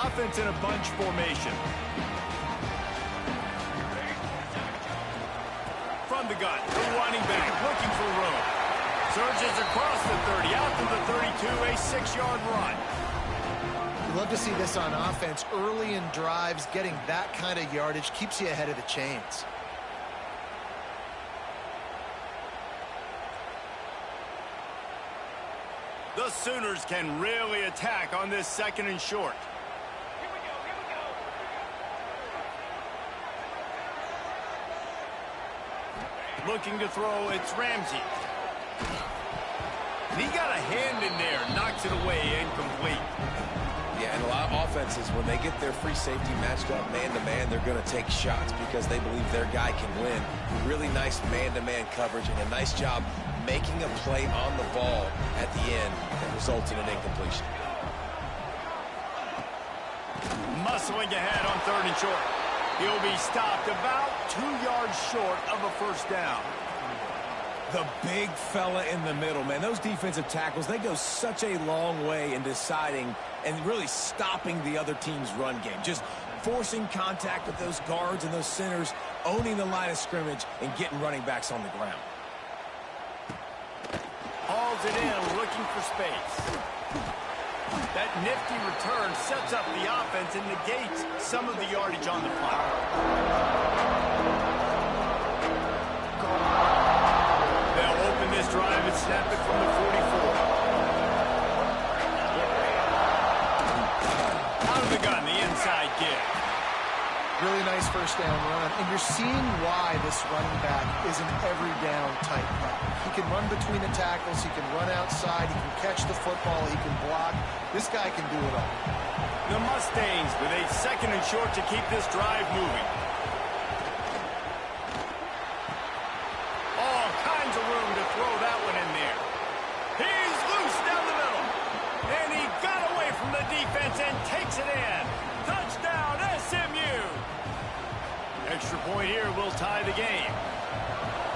Offense in a bunch formation. From the gun, the running back looking for room. Surges across the 30, out to the 32, a 6-yard run. You love to see this on offense. Early in drives, getting that kind of yardage keeps you ahead of the chains. The Sooners can really attack on this 2nd and short. Looking to throw, it's Ramsey. He got a hand in there, knocks it away, incomplete. Yeah, and a lot of offenses, when they get their free safety matched up man-to-man, they're going to take shots because they believe their guy can win. Really nice man-to-man coverage and a nice job making a play on the ball at the end that results in an incompletion. Muscling ahead on 3rd and short. He'll be stopped about 2 yards short of a 1st down. The big fella in the middle, man. Those defensive tackles, they go such a long way in deciding and really stopping the other team's run game. Just forcing contact with those guards and those centers, owning the line of scrimmage, and getting running backs on the ground. Hauls it in, looking for space. That nifty return sets up the offense and negates some of the yardage on the clock. They'll open this drive and snap it from the 44. Out of the gun, the inside give. Really nice 1st down run. And you're seeing why this running back is an every down type guy. He can run between the tackles. He can run outside. He can catch the football. He can block. This guy can do it all. The Mustangs with a 2nd and short to keep this drive moving. All kinds of room to throw that one in there. He's loose down the middle. And he got away from the defense and takes it in. Touchdown, SMU. Extra point here will tie the game.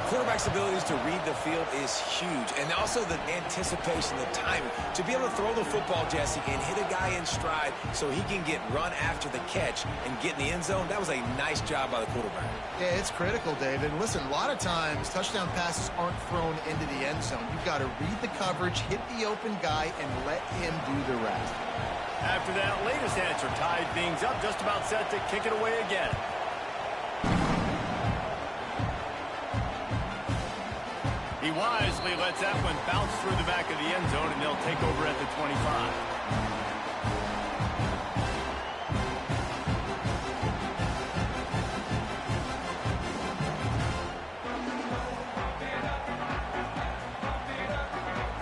Quarterback's abilities to read the field is huge, and also the anticipation, the timing. To be able to throw the football, Jesse, and hit a guy in stride so he can get run after the catch and get in the end zone, that was a nice job by the quarterback. Yeah, it's critical, David. And listen, a lot of times touchdown passes aren't thrown into the end zone. You've got to read the coverage, hit the open guy, and let him do the rest. After that latest answer tied things up, just about set to kick it away again. He wisely lets that one bounce through the back of the end zone, and they'll take over at the 25.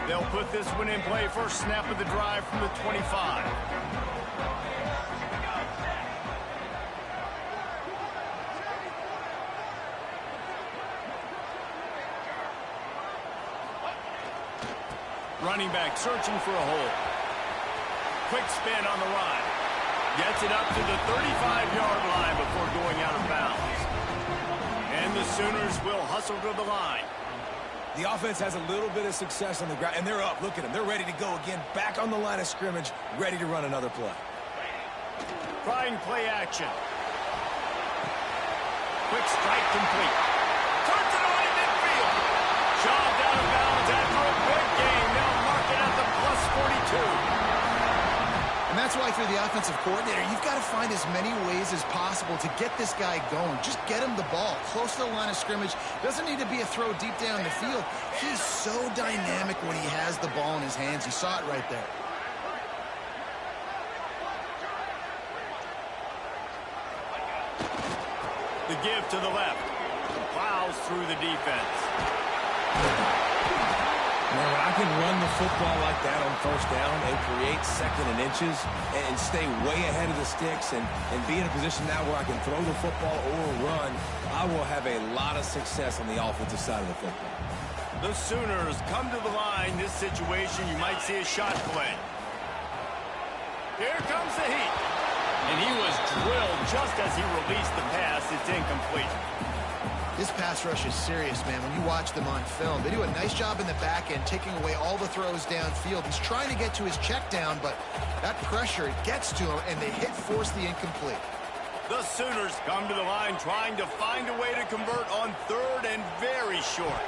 They'll put this one in play. First snap of the drive from the 25. Running back searching for a hole. Quick spin on the run. Gets it up to the 35-yard line before going out of bounds. And the Sooners will hustle to the line. The offense has a little bit of success on the ground, and they're up. Look at them. They're ready to go again, back on the line of scrimmage, ready to run another play. Trying play action. Quick strike complete. Turns it on in midfield. Shoved out of bounds after a big game. Now mark it at the +42. And that's why, through the offensive coordinator, you've got to find as many ways as possible to get this guy going. Just get him the ball close to the line of scrimmage. Doesn't need to be a throw deep down the field. He's so dynamic when he has the ball in his hands. You saw it right there. The give to the left. Plows through the defense. Man, when I can run the football like that on first down and create 2nd and inches and stay way ahead of the sticks and be in a position now where I can throw the football or run, I will have a lot of success on the offensive side of the football. The Sooners come to the line. This situation, you might see a shot play. Here comes the heat. And he was drilled just as he released the pass. It's incomplete. This pass rush is serious, man. When you watch them on film, they do a nice job in the back end, taking away all the throws downfield. He's trying to get to his check down, but that pressure, it gets to him, and they force the incomplete. The Sooners come to the line trying to find a way to convert on third and very short.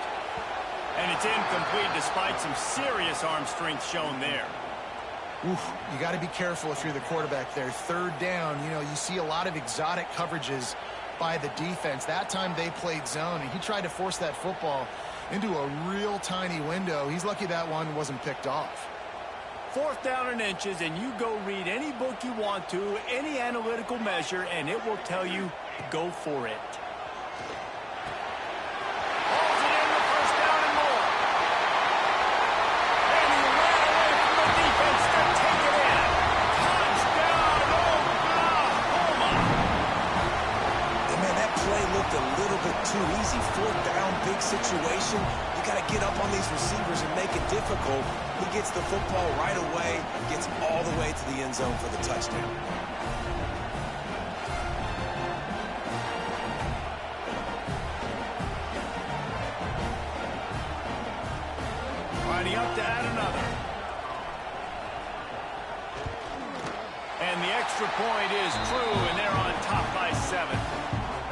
And it's incomplete despite some serious arm strength shown there. Oof, you got to be careful if you're the quarterback there. Third down, you know, you see a lot of exotic coverages by the defense. That time they played zone, and he tried to force that football into a real tiny window. He's lucky that one wasn't picked off. 4th down and inches, and you go read any book you want to, any analytical measure, and it will tell you, go for it. Hauls it in the 1st down and more. And he ran away from the defense to take it in. Touchdown, Oklahoma! And man, that play looked a little bit too easy. 4th down, big situation. You got to get up on these receivers and make it difficult. He gets the football right away, gets all the way to the end zone for the touchdown. Lining up to add another. And the extra point is true, and they're on top by 7.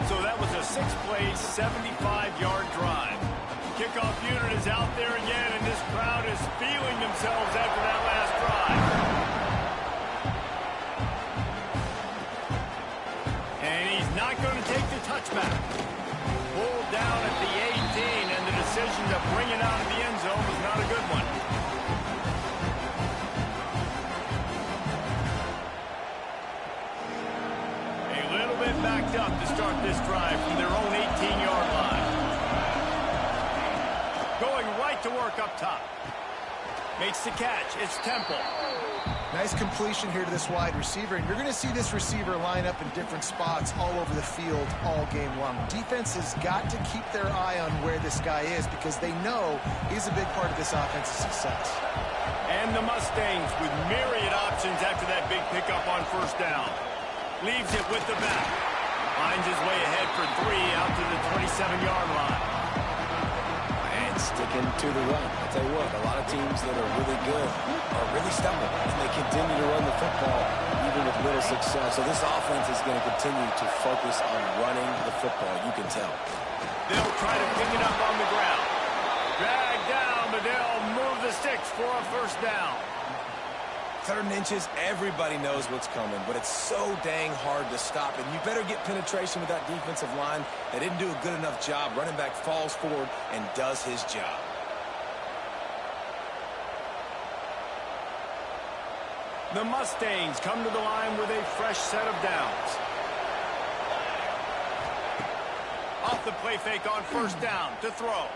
So that was a 6-play, 75-yard drive. Kickoff unit is out there again, and this crowd is feeling themselves after that last drive. And he's not going to take the touchback. Pulled down at the 18, and the decision to bring it out of the end zone was not a good one. A little bit backed up to start this drive from their own 18-yard line. Going right to work up top. Makes the catch. It's Temple. Nice completion here to this wide receiver, and you're going to see this receiver line up in different spots all over the field all game long. Defense has got to keep their eye on where this guy is because they know he's a big part of this offense's success. And the Mustangs with myriad options after that big pickup on 1st down. Leaves it with the back. Finds his way ahead for 3 out to the 27-yard line. Sticking to the run. I'll tell you what, a lot of teams that are really good are really stubborn, and they continue to run the football even with little success. So this offense is going to continue to focus on running the football, you can tell. They'll try to pick it up on the ground. Drag down, but they'll move the sticks for a 1st down. 3rd and inches, everybody knows what's coming, but it's so dang hard to stop, and you better get penetration with that defensive line. They didn't do a good enough job. Running back falls forward and does his job. The Mustangs come to the line with a fresh set of downs. Off the play fake on 1st down to throw.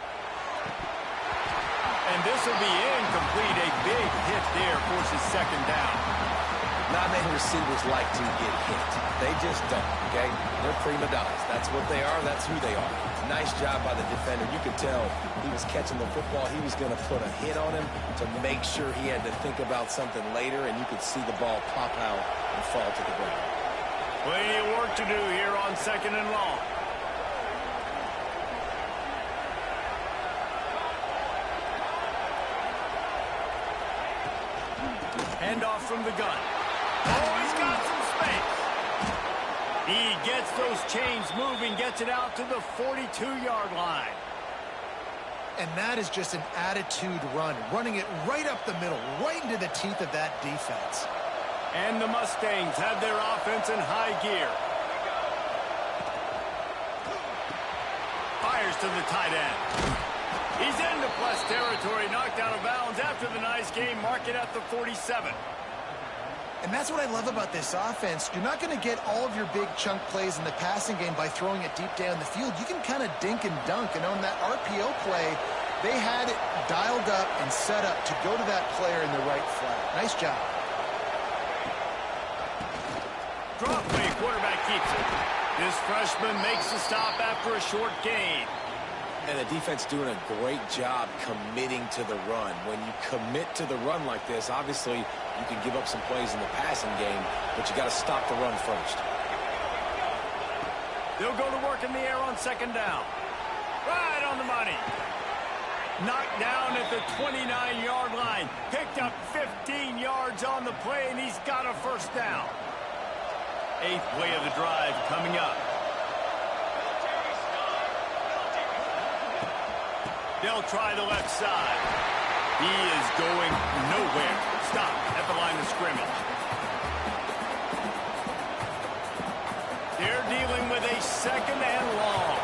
And this will be incomplete. A big hit there forces 2nd down. Not many receivers like to get hit. They just don't, okay? They're prima donnas. That's what they are. That's who they are. Nice job by the defender. You could tell he was catching the football. He was going to put a hit on him to make sure he had to think about something later, and you could see the ball pop out and fall to the ground. Plenty of work to do here on 2nd and long. Handoff from the gun. Oh, he's got some space. He gets those chains moving, gets it out to the 42-yard line. And that is just an attitude run, running it right up the middle, right into the teeth of that defense. And the Mustangs have their offense in high gear. Fires to the tight end. He's into plus territory, knocked out of bounds after the nice game, mark it at the 47. And that's what I love about this offense. You're not going to get all of your big chunk plays in the passing game by throwing it deep down the field. You can kind of dink and dunk. And on that RPO play, they had it dialed up and set up to go to that player in the right flat. Nice job. Drop play, quarterback keeps it. This freshman makes the stop after a short gain. And the defense doing a great job committing to the run. When you commit to the run like this, obviously you can give up some plays in the passing game, but you got to stop the run first. They'll go to work in the air on 2nd down. Right on the money. Knocked down at the 29-yard line. Picked up 15 yards on the play, and he's got a first down. 8th play of the drive coming up. They'll try the left side. He is going nowhere. Stop at the line of scrimmage. They're dealing with a 2nd and long.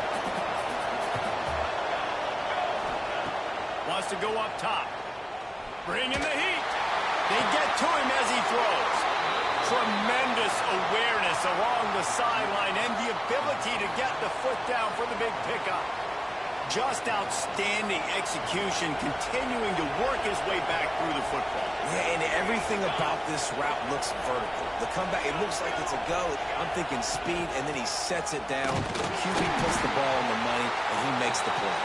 Wants to go up top. Bring in the heat. They get to him as he throws. Tremendous awareness along the sideline and the ability to get the foot down for the big pickup. Just outstanding execution, continuing to work his way back through the football. Yeah, and everything about this route looks vertical. The comeback, it looks like it's a go. I'm thinking speed, and then he sets it down. QB puts the ball on the money, and he makes the play.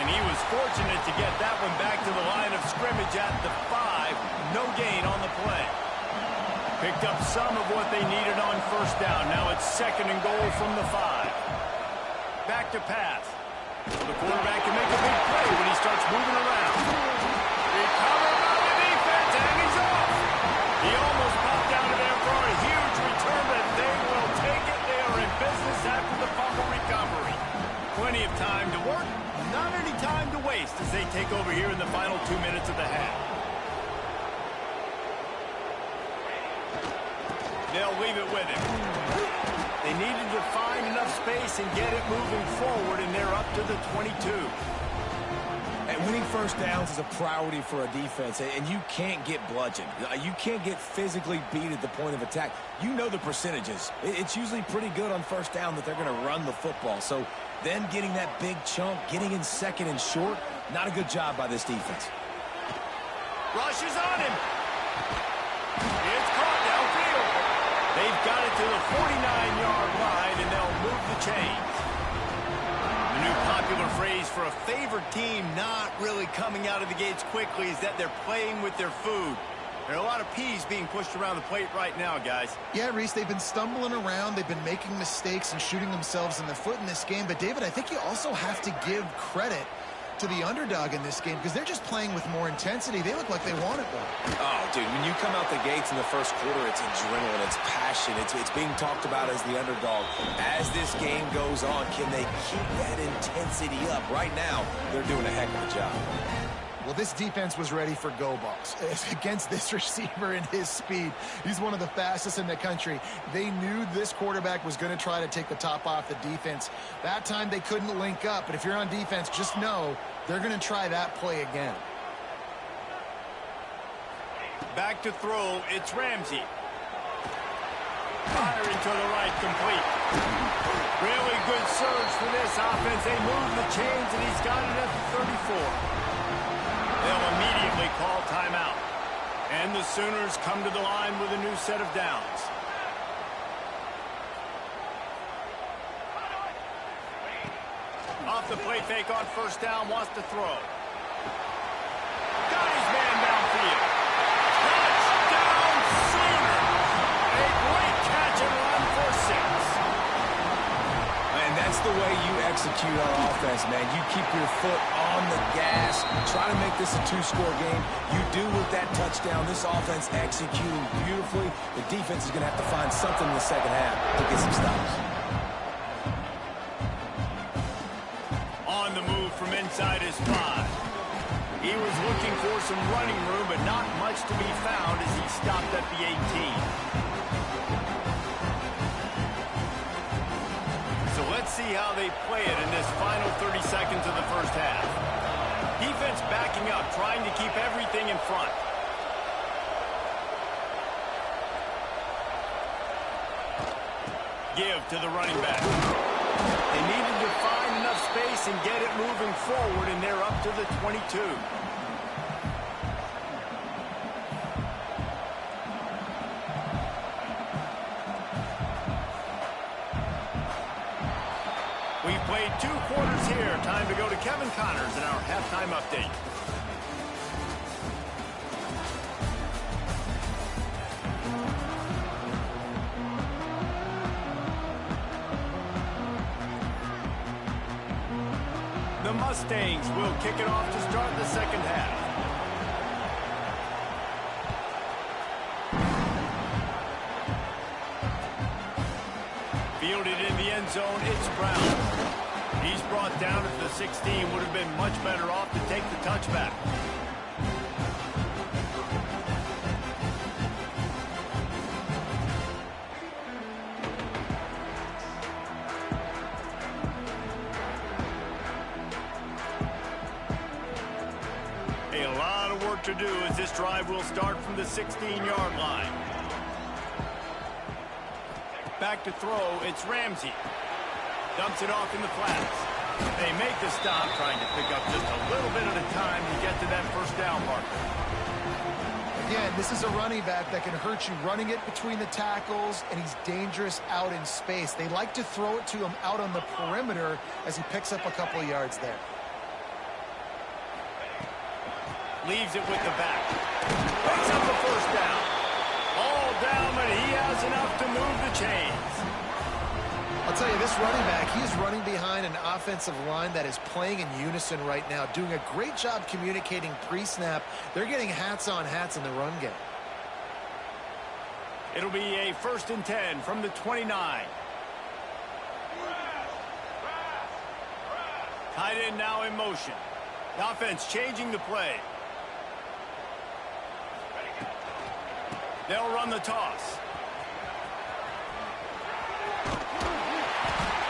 And he was fortunate to get that one back to the line of scrimmage at the 5. No gain on the play. Picked up some of what they needed on first down. Now it's 2nd and goal from the 5. Back to pass. The quarterback can make a big play when he starts moving around. Recovered by the defense, and he's off. He almost popped out of there for a huge return, but they will take it. They are in business after the fumble recovery. Plenty of time to work, not any time to waste as they take over here in the final 2 minutes of the half. They'll leave it with him. They needed to find enough space and get it moving forward, and they're up to the 22. And winning first downs is a priority for a defense, and you can't get bludgeoned. You can't get physically beat at the point of attack. You know the percentages. It's usually pretty good on first down that they're going to run the football. So then getting that big chunk, getting in 2nd and short, not a good job by this defense. Rushes on him. It's caught downfield. They've got it to the 49-yard line, and they'll move the chains. The new popular phrase for a favored team not really coming out of the gates quickly is that they're playing with their food. There are a lot of peas being pushed around the plate right now, guys. Yeah, Reese, they've been stumbling around. They've been making mistakes and shooting themselves in the foot in this game. But, David, I think you also have to give credit to the underdog in this game because they're just playing with more intensity. They look like they want it more. Oh, dude, when you come out the gates in the first quarter, it's adrenaline, it's passion, it's being talked about as the underdog. As this game goes on, can they keep that intensity up? Right now, they're doing a heck of a job. Well, this defense was ready for go balls against this receiver and his speed. He's one of the fastest in the country. They knew this quarterback was going to try to take the top off the defense. That time they couldn't link up, but if you're on defense, just know they're going to try that play again. Back to throw, it's Ramsey. Firing to the right, complete. Really good surge for this offense. They move the chains, and he's got it at the 34. They'll immediately call timeout. And the Sooners come to the line with a new set of downs. Off the play fake on first down, wants to throw. Got his man downfield. Touchdown Sooners! A great catch and run for 6. And that's the way you execute on offense, man. You keep your foot on the gas, try to make this a 2-score game. You do with that touchdown. This offense executing beautifully. The defense is going to have to find something in the second half to get some stops. On the move from inside his 5. He was looking for some running room, but not much to be found as he stopped at the 18. Let's see how they play it in this final 30 seconds of the first half. Defense backing up, trying to keep everything in front. Give to the running back. They needed to find enough space and get it moving forward, and they're up to the 22. We've played 2 quarters here. Time to go to Kevin Connors in our halftime update. Mustangs will kick it off to start the second half. Fielded in the end zone, it's Brown. He's brought down at the 16. Would have been much better off to take the touchback. A lot of work to do as this drive will start from the 16-yard line. Back to throw, it's Ramsey. Dumps it off in the flats. They make the stop, trying to pick up just a little bit at a time to get to that first down marker. Again, this is a running back that can hurt you running it between the tackles, and he's dangerous out in space. They like to throw it to him out on the perimeter as he picks up a couple of yards there. Leaves it with the back. Picks up the first down. All down, but he has enough to move the chains. I'll tell you, this running back, he's running behind an offensive line that is playing in unison right now, doing a great job communicating pre-snap. They're getting hats on hats in the run game. It'll be a 1st and 10 from the 29. Tight end now in motion. The offense changing the play. They'll run the toss.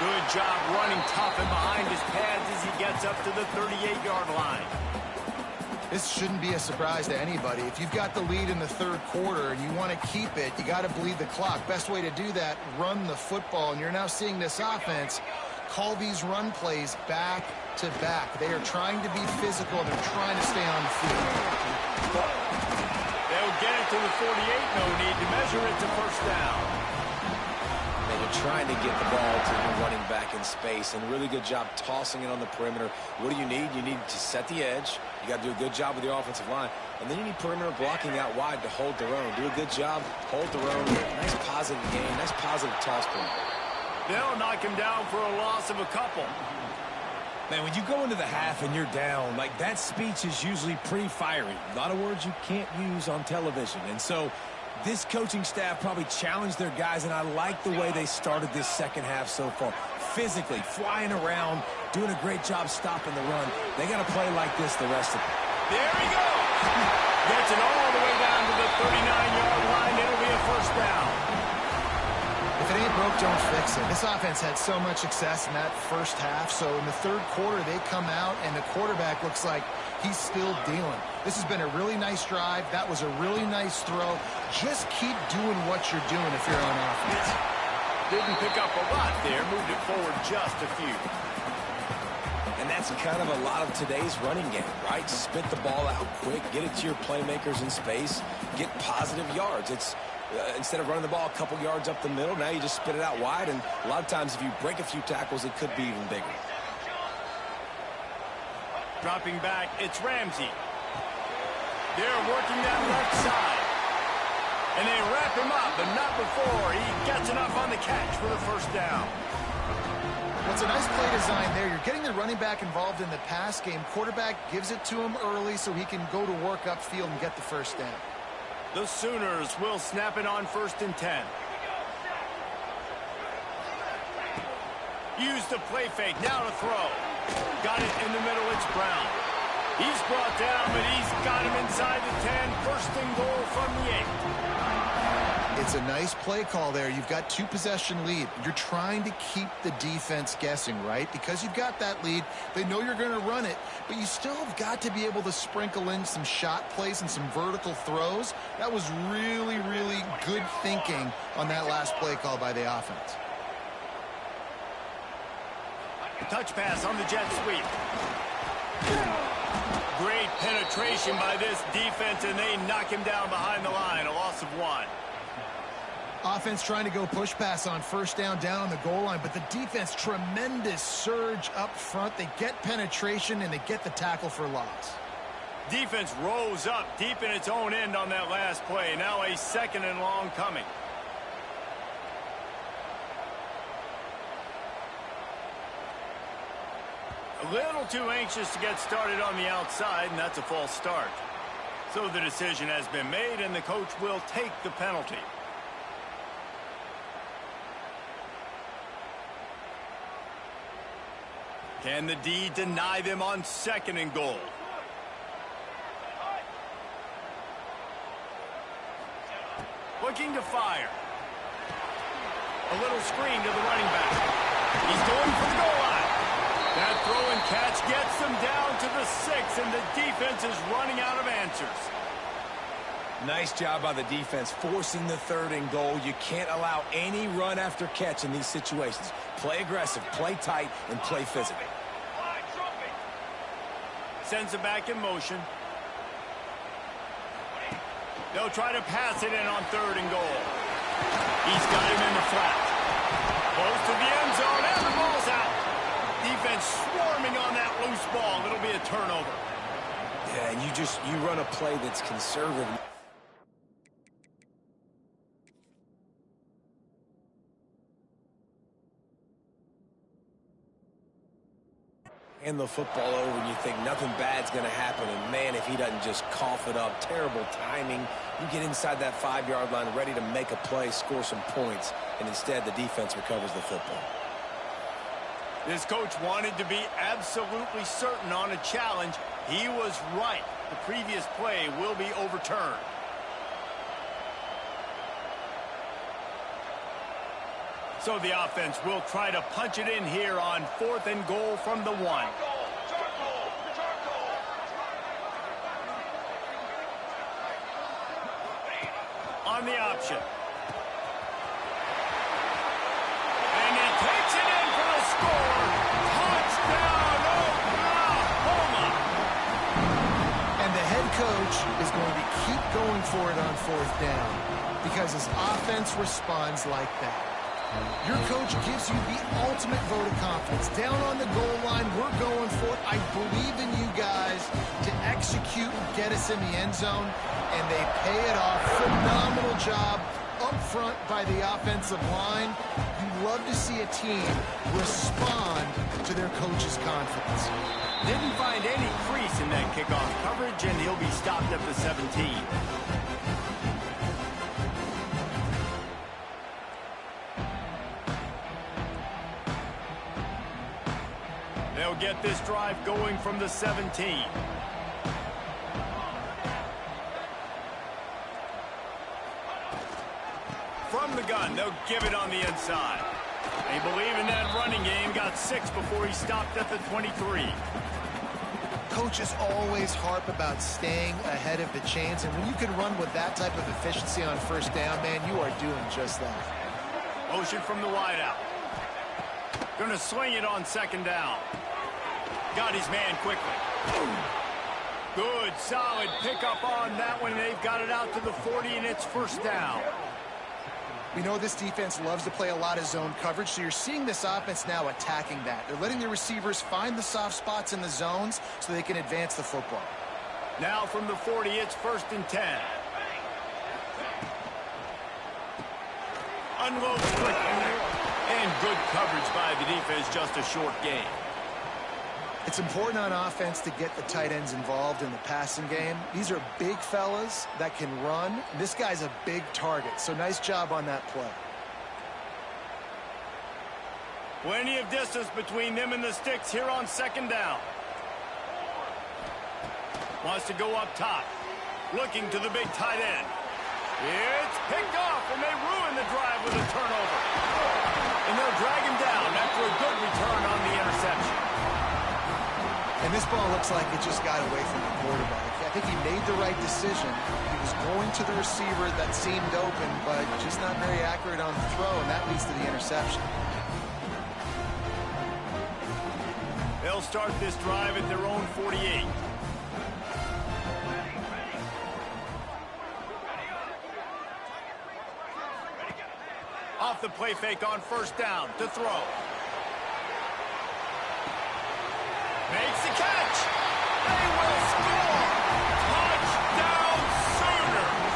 Good job running tough and behind his pads as he gets up to the 38-yard line. This shouldn't be a surprise to anybody. If you've got the lead in the third quarter and you want to keep it, you got to bleed the clock. Best way to do that, run the football. And you're now seeing this offense call these run plays back to back. They are trying to be physical. They're trying to stay on the field. They'll get it to the 48. No need to measure it to first down. And you're trying to get the ball to the running back in space, and a really good job tossing it on the perimeter. What do you need? You need to set the edge. You got to do a good job with the offensive line. And then you need perimeter blocking out wide to hold their own. Do a good job, hold their own. Nice positive game, nice positive toss play. They'll knock him down for a loss of a couple. Man, when you go into the half and you're down, like, that speech is usually pretty fiery. A lot of words you can't use on television. And so this coaching staff probably challenged their guys, and I like the way they started this second half so far. Physically, flying around, doing a great job stopping the run. They got to play like this the rest of it. There he goes. Gets it all the way down to the 39-yard line. It'll be a first down. If it ain't broke, don't fix it. This offense had so much success in that first half, so in the third quarter they come out and the quarterback looks like he's still dealing. This has been a really nice drive. That was a really nice throw. Just keep doing what you're doing if you're on offense. Didn't pick up a lot there. Moved it forward just a few. And that's kind of a lot of today's running game, right? Spit the ball out quick, get it to your playmakers in space, get positive yards. It's instead of running the ball a couple yards up the middle, now you just spit it out wide, and a lot of times if you break a few tackles, it could be even bigger. Dropping back, it's Ramsey. They're working that left side. And they wrap him up, but not before he gets enough on the catch for the first down. What's a nice play design there. You're getting the running back involved in the pass game. Quarterback gives it to him early so he can go to work upfield and get the first down. The Sooners will snap it on 1st and 10. Use the play fake, now to throw. Got it in the middle, it's Brown. He's brought down, but he's got him inside the 10. First and goal from the 8. It's a nice play call there. You've got 2-possession lead. You're trying to keep the defense guessing, right? Because you've got that lead, they know you're going to run it, but you still have got to be able to sprinkle in some shot plays and some vertical throws. That was really, really good thinking on that last play call by the offense. Touch pass on the jet sweep. Great penetration by this defense, and they knock him down behind the line. A loss of 1. Offense trying to go push pass on first down on the goal line, but the defense, tremendous surge up front. They get penetration, and they get the tackle for loss. Defense rose up deep in its own end on that last play. Now a 2nd and long coming. A little too anxious to get started on the outside, and that's a false start. So the decision has been made, and the coach will take the penalty. Can the D deny them on 2nd and goal? Looking to fire. A little screen to the running back. He's going for the goal line. That throw and catch gets them down to the 6, and the defense is running out of answers. Nice job by the defense forcing the 3rd and goal. You can't allow any run after catch in these situations. Play aggressive, play tight, and play physical. Sends it back in motion. They'll try to pass it in on 3rd and goal. He's got him in the flat. Close to the end zone, and the ball's out. Defense swarming on that loose ball. It'll be a turnover. Yeah, and you run a play that's conservative. Hand the football over and you think nothing bad's going to happen. And, man, if he doesn't just cough it up, terrible timing. You get inside that 5-yard line ready to make a play, score some points, and instead the defense recovers the football. This coach wanted to be absolutely certain on a challenge. He was right. The previous play will be overturned. So the offense will try to punch it in here on 4th and goal from the 1. On the option. And he takes it in for the score. Touchdown, Oklahoma. And the head coach is going to keep going for it on 4th down because his offense responds like that. Your coach gives you the ultimate vote of confidence. Down on the goal line, we're going for it. I believe in you guys to execute and get us in the end zone, and they pay it off. Phenomenal job up front by the offensive line. You love to see a team respond to their coach's confidence. Didn't find any crease in that kickoff coverage, and he'll be stopped at the 17. They'll get this drive going from the 17. From the gun, they'll give it on the inside. They believe in that running game. Got 6 before he stopped at the 23. Coaches always harp about staying ahead of the chains, and when you can run with that type of efficiency on 1st down, man, you are doing just that. Motion from the wideout. Gonna swing it on 2nd down. Got his man quickly. Good, solid pickup on that one. They've got it out to the 40, and it's 1st down. We know this defense loves to play a lot of zone coverage, so you're seeing this offense now attacking that. They're letting the receivers find the soft spots in the zones so they can advance the football. Now from the 40, it's 1st and 10. Unloads quickly. And good coverage by the defense, just a short gain. It's important on offense to get the tight ends involved in the passing game. These are big fellas that can run. This guy's a big target, so nice job on that play. Plenty of distance between them and the sticks here on 2nd down. Wants to go up top. Looking to the big tight end. It's picked off, and they ruin the drive with a turnover. And they'll drag him down after a good return on the interception. And this ball looks like it just got away from the quarterback. I think he made the right decision. He was going to the receiver that seemed open, but just not very accurate on the throw, and that leads to the interception. They'll start this drive at their own 48. Off the play fake on 1st down to throw. Makes the catch. They will score. Touchdown Sooners.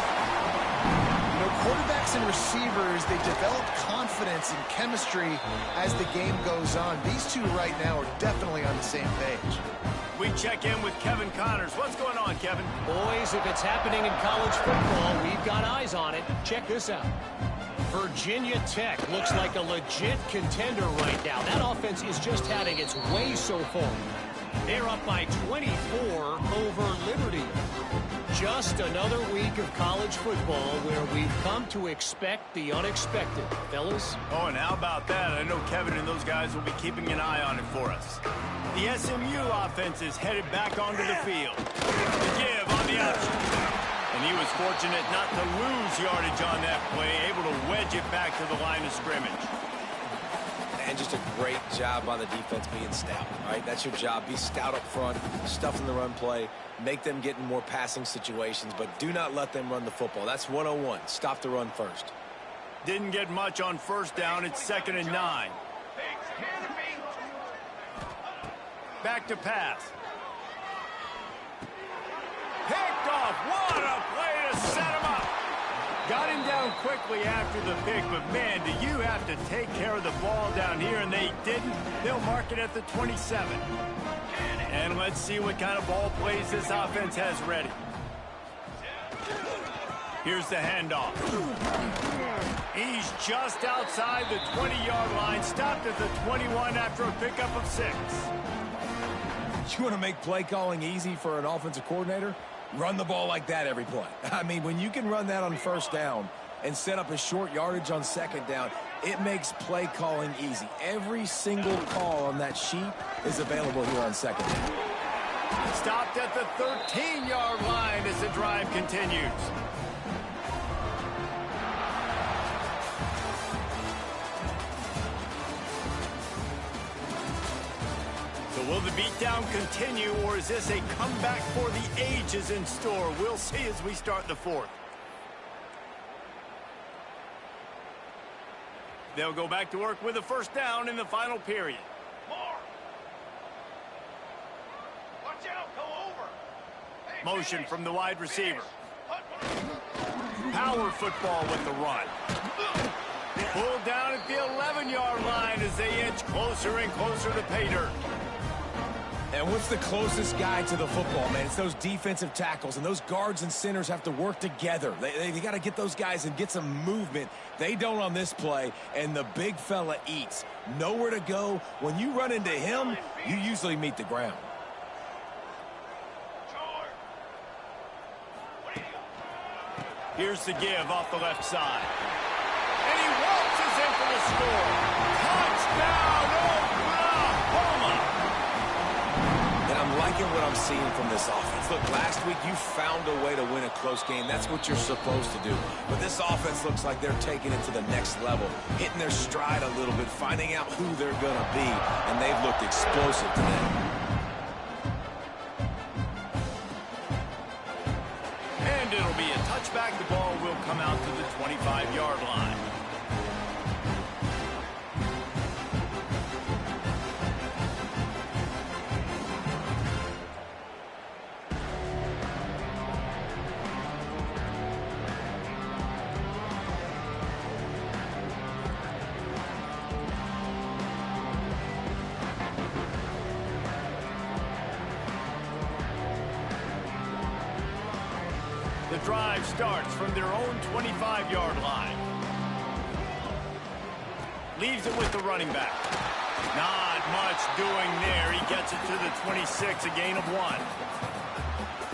You know, quarterbacks and receivers, they develop confidence and chemistry as the game goes on. These two right now are definitely on the same page. We check in with Kevin Connors. What's going on, Kevin? Boys, if it's happening in college football, we've got eyes on it. Check this out. Virginia Tech looks like a legit contender right now. That offense is just having its way so far. They're up by 24 over Liberty. Just another week of college football where we've come to expect the unexpected. Fellas? Oh, and how about that? I know Kevin and those guys will be keeping an eye on it for us. The SMU offense is headed back onto the field. The give on the option. And he was fortunate not to lose yardage on that play, able to wedge it back to the line of scrimmage. And just a great job by the defense being stout, all right? That's your job. Be stout up front, stuff in the run play, make them get in more passing situations, but do not let them run the football. That's 101. Stop the run first. Didn't get much on first down. It's 2nd and 9. Back to pass. Picked off. What a play to set him up. Got him down quickly after the pick, but man, do you have to take care of the ball down here, and they didn't. They'll mark it at the 27. And let's see what kind of ball plays this offense has ready. Here's the handoff. He's just outside the 20-yard line, stopped at the 21 after a pickup of 6. You want to make play calling easy for an offensive coordinator? Run the ball like that every play. I mean, when you can run that on first down and set up a short yardage on second down, it makes play calling easy. Every single call on that sheet is available here on second down. Stopped at the 13-yard line as the drive continues. So will the beatdown continue, or is this a comeback for the ages in store? We'll see as we start the 4th. They'll go back to work with a first down in the final period. Motion from the wide receiver. Power football with the run. Pulled down at the 11-yard line as they inch closer and closer to pay dirt. And what's the closest guy to the football, man? It's those defensive tackles, and those guards and centers have to work together. They got to get those guys and get some movement. They don't on this play, and the big fella eats. Nowhere to go. When you run into him, you usually meet the ground. Here's the give off the left side. And he waltzes in for the score. Touchdown, Oklahoma! And I'm liking what I'm seeing from this offense. Look, last week you found a way to win a close game. That's what you're supposed to do. But this offense looks like they're taking it to the next level, hitting their stride a little bit, finding out who they're going to be, and they've looked explosive today. And it'll be a touchback. The ball will come out to the 25-yard line. The drive starts from their own 25-yard line. Leaves it with the running back. Not much doing there. He gets it to the 26, a gain of 1.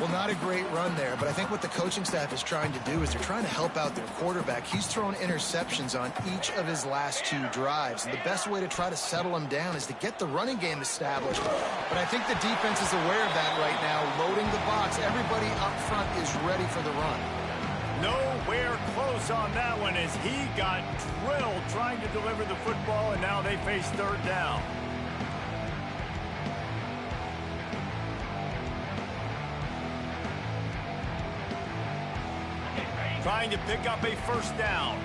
Well, not a great run there, but I think what the coaching staff is trying to do is they're trying to help out their quarterback. He's thrown interceptions on each of his last 2 drives, and the best way to try to settle him down is to get the running game established. But I think the defense is aware of that right now, loading the box. Everybody up front is ready for the run. Nowhere close on that one as he got drilled trying to deliver the football, and now they face 3rd down. Trying to pick up a first down.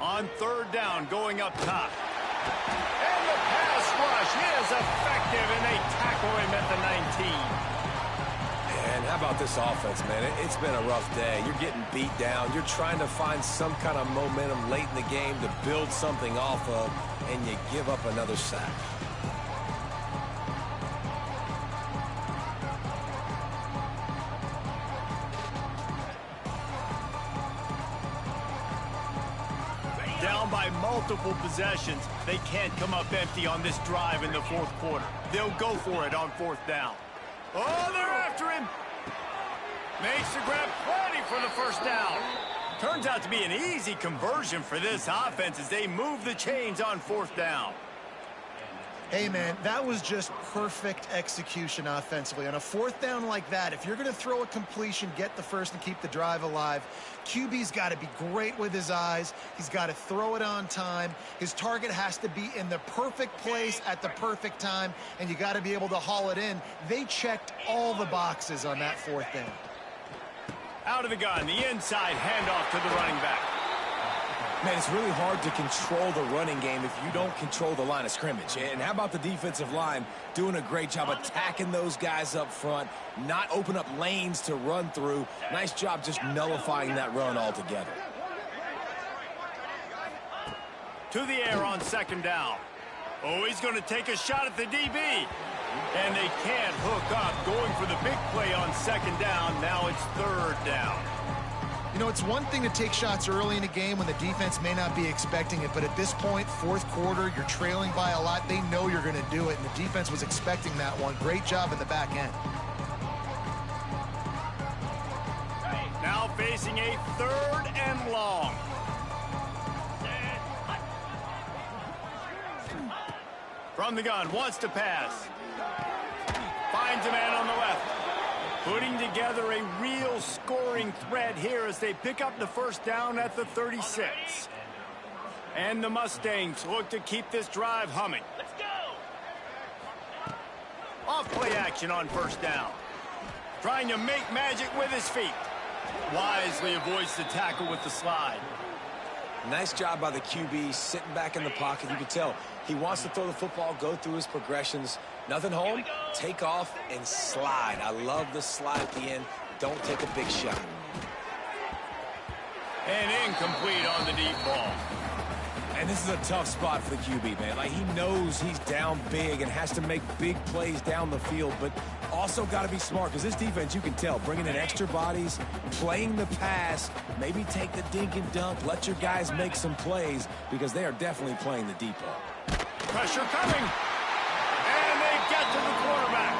On 3rd down, going up top. And the pass rush is effective, and they tackle him at the 19. And how about this offense, man? It's been a rough day. You're getting beat down. You're trying to find some kind of momentum late in the game to build something off of, and you give up another sack. Down by multiple possessions, they can't come up empty on this drive in the fourth quarter. They'll go for it on fourth down. Oh, they're after him. Makes the grab plenty for the first down. Turns out to be an easy conversion for this offense as they move the chains on fourth down. Hey, man, that was just perfect execution offensively. On a fourth down like that, if you're going to throw a completion, get the first and keep the drive alive, QB's got to be great with his eyes. He's got to throw it on time. His target has to be in the perfect place at the perfect time, and you got to be able to haul it in. They checked all the boxes on that fourth down. Out of the gun, the inside handoff to the running back. Man, it's really hard to control the running game if you don't control the line of scrimmage. And how about the defensive line doing a great job attacking those guys up front, not open up lanes to run through. Nice job just nullifying that run altogether. To the air on second down. Oh, he's going to take a shot at the DB. And they can't hook up, going for the big play on second down. Now it's third down. You know, it's one thing to take shots early in a game when the defense may not be expecting it, but at this point, fourth quarter, you're trailing by a lot. They know you're going to do it, and the defense was expecting that one. Great job in the back end. Now facing a third and long. From the gun, wants to pass. Finds a man on the left. Putting together a real scoring threat here as they pick up the first down at the 36. And the Mustangs look to keep this drive humming. Let's go! Off play action on first down. Trying to make magic with his feet. Wisely avoids the tackle with the slide. Nice job by the QB, sitting back in the pocket. You can tell he wants to throw the football, go through his progressions. Nothing home, take off and slide. I love the slide at the end. Don't take a big shot. And incomplete on the deep ball. And this is a tough spot for the QB, man. Like, he knows he's down big and has to make big plays down the field, but also got to be smart because this defense, you can tell, bringing in extra bodies, playing the pass, maybe take the dink and dunk, let your guys make some plays because they are definitely playing the deep ball. Pressure coming. And they get to the quarterback.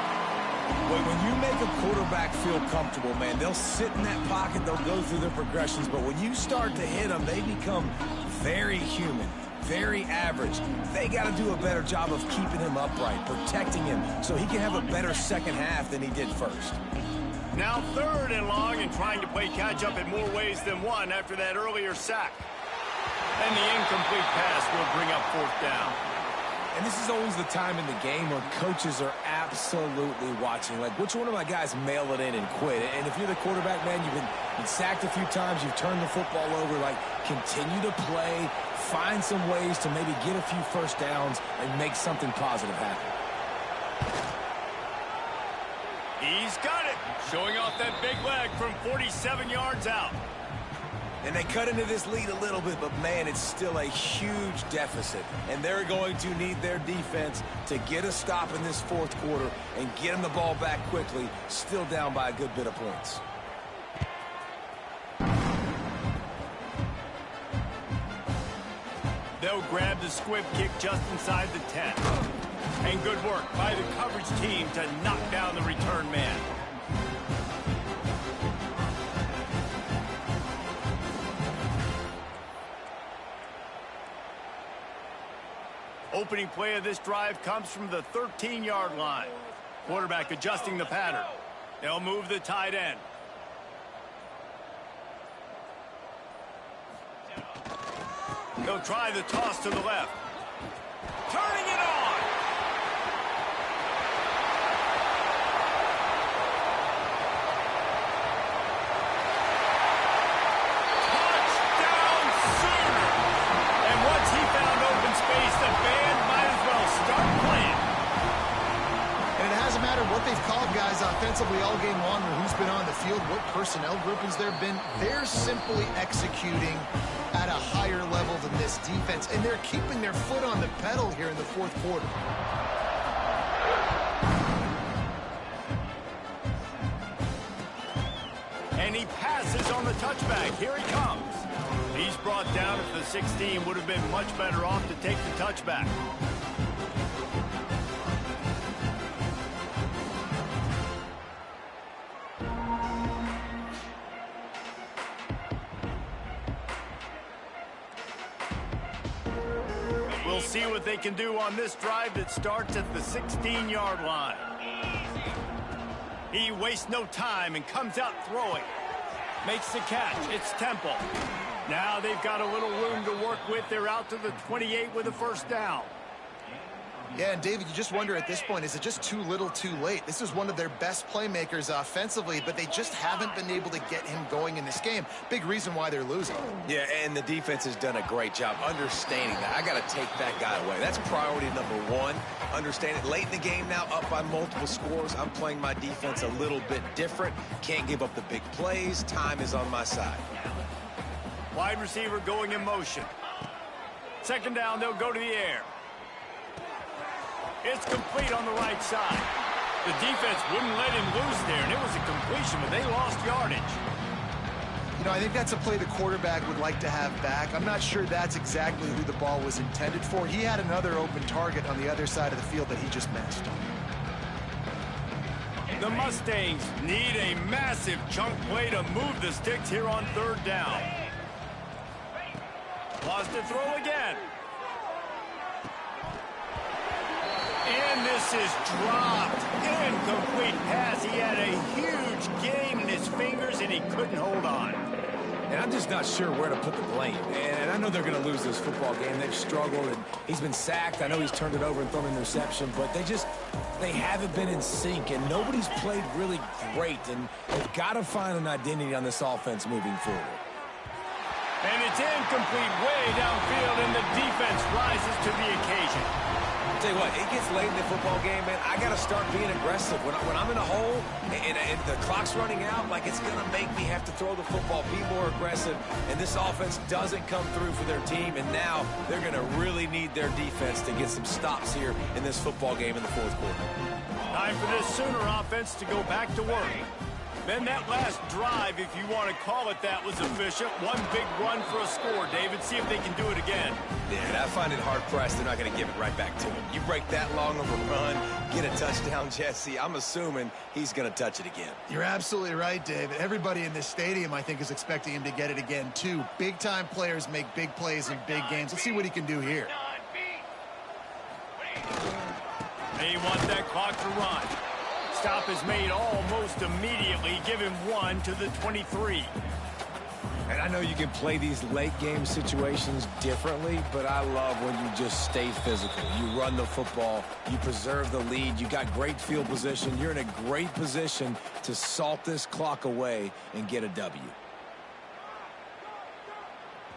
When you make a quarterback feel comfortable, man, they'll sit in that pocket, they'll go through their progressions, but when you start to hit them, they become very human, very average. They got to do a better job of keeping him upright, protecting him, so he can have a better second half than he did first. Now third and long and trying to play catch-up in more ways than one after that earlier sack. And the incomplete pass will bring up fourth down. And this is always the time in the game where coaches are absolutely watching. Like, which one of my guys mail it in and quit? And if you're the quarterback, man, you've been sacked a few times, you've turned the football over, like, continue to play, find some ways to maybe get a few first downs and make something positive happen. He's got it. Showing off that big leg from 47 yards out. And they cut into this lead a little bit, but, man, it's still a huge deficit. And they're going to need their defense to get a stop in this fourth quarter and get them the ball back quickly, still down by a good bit of points. They'll grab the squib kick just inside the 10. And good work by the coverage team to knock down the return man. Opening play of this drive comes from the 13-yard line. Quarterback adjusting the pattern. They'll move the tight end. They'll try the toss to the left. Turning it on. Touchdown Sooners. And once he found open space, the band might as well start playing. And it hasn't mattered what they've called guys offensively all game long, or who's been on the field, what personnel groupings there have been. They're simply executing at a higher level than this defense, and they're keeping their foot on the pedal here in the fourth quarter. And he passes on the touchback. Here he comes. He's brought down at the 16. Would have been much better off to take the touchback. We'll see what they can do on this drive that starts at the 16-yard line. He wastes no time and comes out throwing. Makes the catch. It's Temple. Now they've got a little room to work with. They're out to the 28 with a first down. Yeah, and David, you just wonder at this point, is it just too little too late? This is one of their best playmakers offensively, but they just haven't been able to get him going in this game. Big reason why they're losing. Yeah, and the defense has done a great job understanding that. I got to take that guy away. That's priority number one. Understand it. Late in the game now, up by multiple scores. I'm playing my defense a little bit different. Can't give up the big plays. Time is on my side. Wide receiver going in motion. Second down, they'll go to the air. It's complete on the right side. The defense wouldn't let him loose there, and it was a completion, but they lost yardage. You know, I think that's a play the quarterback would like to have back. I'm not sure that's exactly who the ball was intended for. He had another open target on the other side of the field that he just missed. The Mustangs need a massive chunk play to move the sticks here on third down. Lost to throw again. And this is dropped. Incomplete pass. He had a huge gain in his fingers, and he couldn't hold on. And I'm just not sure where to put the blame. And I know they're going to lose this football game. They've struggled, and he's been sacked. I know he's turned it over and thrown an interception, but they haven't been in sync, and nobody's played really great. And they've got to find an identity on this offense moving forward. And it's incomplete way downfield, and the defense rises to the occasion. I'll tell you what, it gets late in the football game, man. I got to start being aggressive. When I'm in a hole and the clock's running out, like, it's going to make me have to throw the football, be more aggressive, and this offense doesn't come through for their team, and now they're going to really need their defense to get some stops here in this football game in the fourth quarter. Time for this Sooner offense to go back to work. Then that last drive, if you want to call it that, was efficient. One big run for a score, David. See if they can do it again. Yeah, I find it hard-pressed. They're not going to give it right back to him. You break that long of a run, get a touchdown, Jesse, I'm assuming he's going to touch it again. You're absolutely right, David. Everybody in this stadium, I think, is expecting him to get it again, too. Big-time players make big plays in big games. Let's see what he can do here. They want that clock to run. Stop is made almost immediately. Give him one to the 23. And I know you can play these late game situations differently, but I love when you just stay physical. You run the football, you preserve the lead, you got great field position. You're in a great position to salt this clock away and get a W.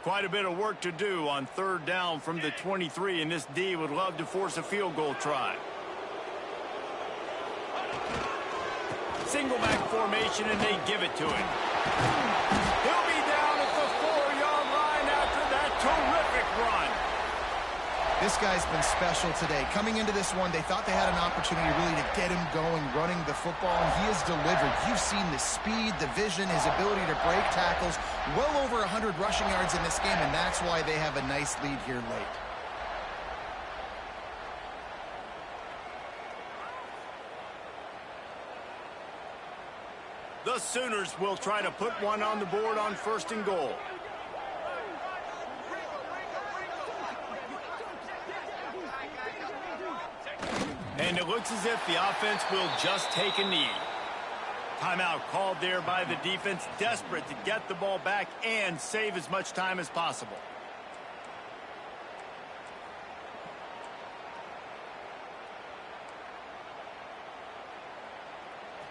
Quite a bit of work to do on third down from the 23, and this D would love to force a field goal try. Single back formation, and they give it to him. He'll be down at the 4-yard line after that terrific run. This guy's been special today. Coming into this one, they thought they had an opportunity really to get him going, running the football, and he has delivered. You've seen the speed, the vision, his ability to break tackles. Well over 100 rushing yards in this game, and that's why they have a nice lead here late. The Sooners will try to put one on the board on first and goal. And it looks as if the offense will just take a knee. Timeout called there by the defense, desperate to get the ball back and save as much time as possible.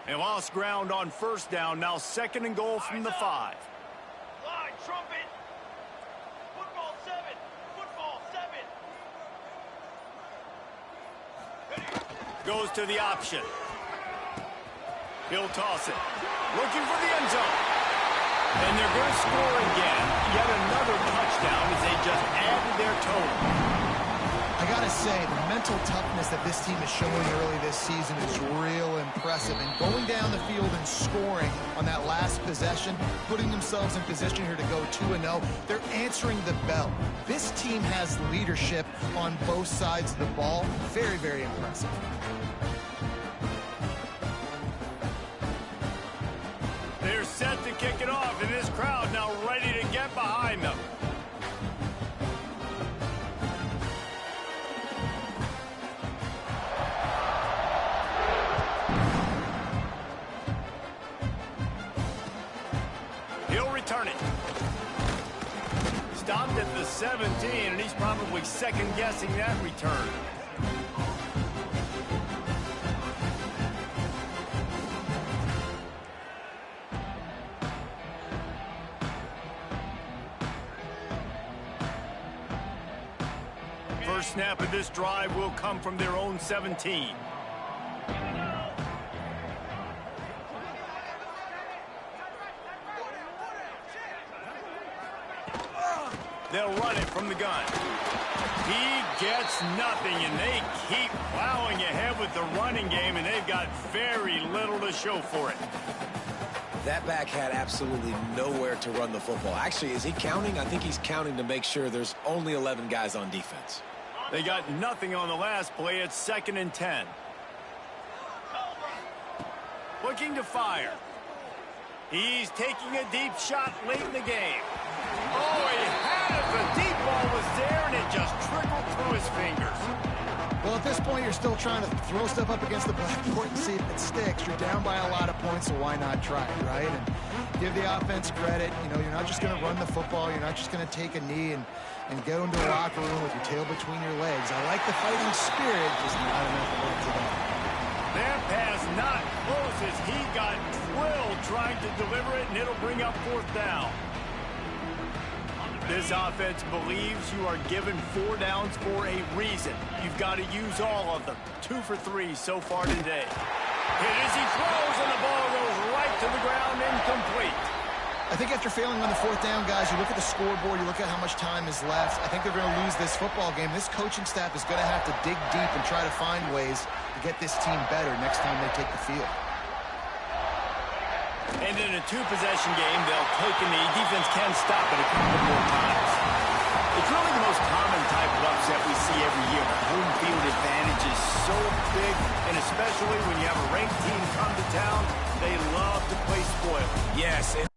They lost ground on first down. Now second and goal from the 5. Line, trumpet. Football 7. Football 7. Goes to the option. He'll toss it. Looking for the end zone. And they're going to score again. Yet another touchdown as they just added their total. I got to say, the mental toughness that this team is showing early this season is real impressive. And going down the field and scoring on that last possession, putting themselves in position here to go 2-0, they're answering the bell. This team has leadership on both sides of the ball. Very, very impressive. They're set to kick it off, and this crowd now ready to get behind them. He'll return it. Stopped at the 17, and he's probably second-guessing that return. First snap of this drive will come from their own 17. They'll run it from the gun. He gets nothing, and they keep plowing ahead with the running game, and they've got very little to show for it. That back had absolutely nowhere to run the football. Actually, is he counting? I think he's counting to make sure there's only 11 guys on defense. They got nothing on the last play. It's 2nd and 10. Looking to fire. He's taking a deep shot late in the game. Oh, he had it. The deep ball was there, and it just trickled through his fingers. Well, at this point, you're still trying to throw stuff up against the blackboard and see if it sticks. You're down by a lot of points, so why not try it, right? And give the offense credit. You know, you're not just going to run the football. You're not just going to take a knee and go into a locker room with your tail between your legs. I like the fighting spirit, just not enough of it today. That pass not close as he got drilled trying to deliver it, and it'll bring up 4th down. This offense believes you are given 4 downs for a reason. You've got to use all of them. 2 for 3 so far today. Hit as he throws, and the ball goes right to the ground, incomplete. I think after failing on the 4th down, guys, you look at the scoreboard, you look at how much time is left. I think they're going to lose this football game. This coaching staff is going to have to dig deep and try to find ways to get this team better next time they take the field. And in a 2-possession game, they'll take a knee. Defense can stop it a couple more times. It's really the most common type of upset we see every year. The home field advantage is so big, and especially when you have a ranked team come to town, they love to play spoiler. Yes, and